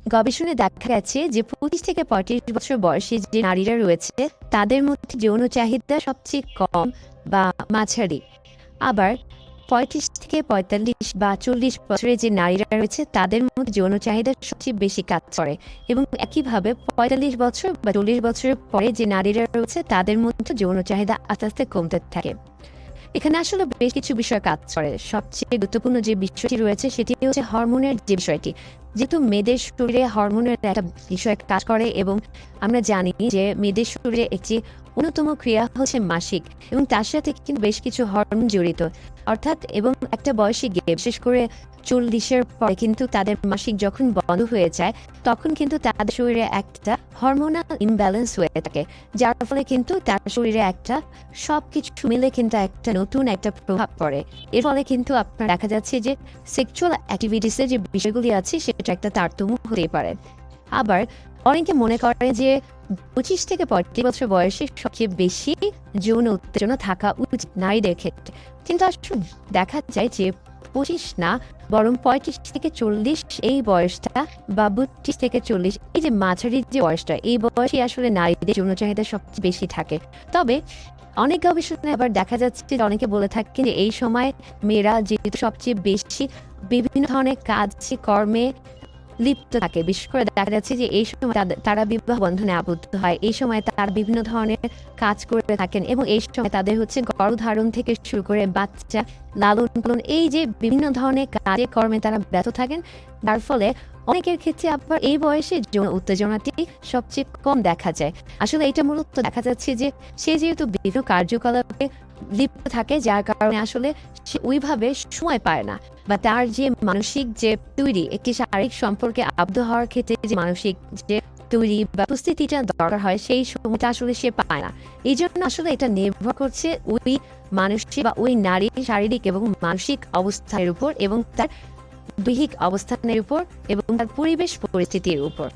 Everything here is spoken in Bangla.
গবেষণায় দেখা গেছে যে ২৫ থেকে ৩৫ বছর বয়সী যে নারীরা রয়েছে তাদের মধ্যে যৌন চাহিদা সবচেয়ে কম বা মাঝারি। আবার ৩৫ থেকে ৪৫ বা ৪০ বছরের যে নারীরা রয়েছে তাদের মধ্যে যৌন চাহিদা সবচেয়ে বেশি কাজ করে, এবং একইভাবে ৪৫ বছর বা ৪০ বছরের পরে যে নারীরা রয়েছে তাদের মধ্যে যৌন চাহিদা আস্তে আস্তে কমতে থাকে। এখানে আসলে বেশ কিছু বিষয় কাজ করে। সবচেয়ে গুরুত্বপূর্ণ যে বিষয়টি রয়েছে সেটি হচ্ছে হরমোনের যে বিষয়টি। যেহেতু মেয়েদের শরীরে হরমোনের একটা বিষয় কাজ করে, এবং আমরা জানি যে মেয়েদের শরীরে একটি অন্যতম ক্রিয়া হচ্ছে মাসিক, এবং তার সাথে কিন্তু বেশ কিছু হরমোন জড়িত। অর্থাৎ এবং একটা বয়সে গিয়ে বিশেষ করে ৪০-এর পরে কিন্তু তাদের মাসিক যখন বন্ধ হয়ে যায় তখন কিন্তু তাদের শরীরে একটা হরমোনাল ইমব্যালেন্স হয়ে থাকে, যার ফলে কিন্তু তার শরীরে একটা সবকিছু মিলে কিন্তু একটা নতুন একটা প্রভাব পড়ে। এর ফলে কিন্তু আপনার দেখা যাচ্ছে যে সেক্সুয়াল অ্যাক্টিভিটিসের যে বিষয়গুলি আছে সেটা একটা তারতম্য হতে পারে। আবার অনেকে মনে করে যে ২৫ থেকে ৩৫ বছর বয়সে সবচেয়ে বেশি যৌন উত্তেজনা থাকা উচিত নারীদের ক্ষেত্রে, কিন্তু আসলে দেখা যায় যে ২৫ না, বরং ৩৫ থেকে ৪০ এই বয়সটা, বা ৩২ থেকে ৪০ এই যে মাঝারি যে বয়সটা, এই বয়সে আসলে নারীদের যৌন চাহিদা সবচেয়ে বেশি থাকে। তবে অনেক গবেষণায় আবার দেখা যাচ্ছে যে অনেকে বলে থাকেন যে এই সময় মেয়েরা যেহেতু সবচেয়ে বেশি বিভিন্ন ধরনের কাজ কর্মে লিপ্ত থাকে, বিশেষ করে দেখা যাচ্ছে যে এই সময় তারা বিবাহ বন্ধনে আবদ্ধ হয়, এই সময় তারা বিভিন্ন ধরনের কাজ করে থাকেন, এবং এই সময় তাদের হচ্ছে গর্ভধারণ থেকে শুরু করে বাচ্চা লালন পালন, এই যে বিভিন্ন ধরনের কাজে কর্মে তারা ব্যস্ত থাকেন, যার ফলে অনেকের ক্ষেত্রে আবার এই বয়সে যৌন উত্তেজনাটি সবচেয়ে কম দেখা যায়। আসলে এটা মূলত দেখা যাচ্ছে যে সে যেহেতু বিভিন্ন কার্যকলাপে লিপ্ত থাকে, যার কারণে আসলে সে ওইভাবে সময় পায় না, বা তার যে মানসিক যে তৈরি একটি শারীরিক সম্পর্কে আবদ্ধ হওয়ার ক্ষেত্রে যে মানসিক যে তৈরি বা উপস্থিতিটা দরকার হয় সেই সময়টা আসলে সে পায় না। এই জন্য আসলে এটা নির্ভর করছে ওই মানুষের বা ওই নারীর শারীরিক এবং মানসিক অবস্থানের উপর, এবং তার দৈহিক অবস্থানের উপর, এবং তার পরিবেশ পরিস্থিতির উপর।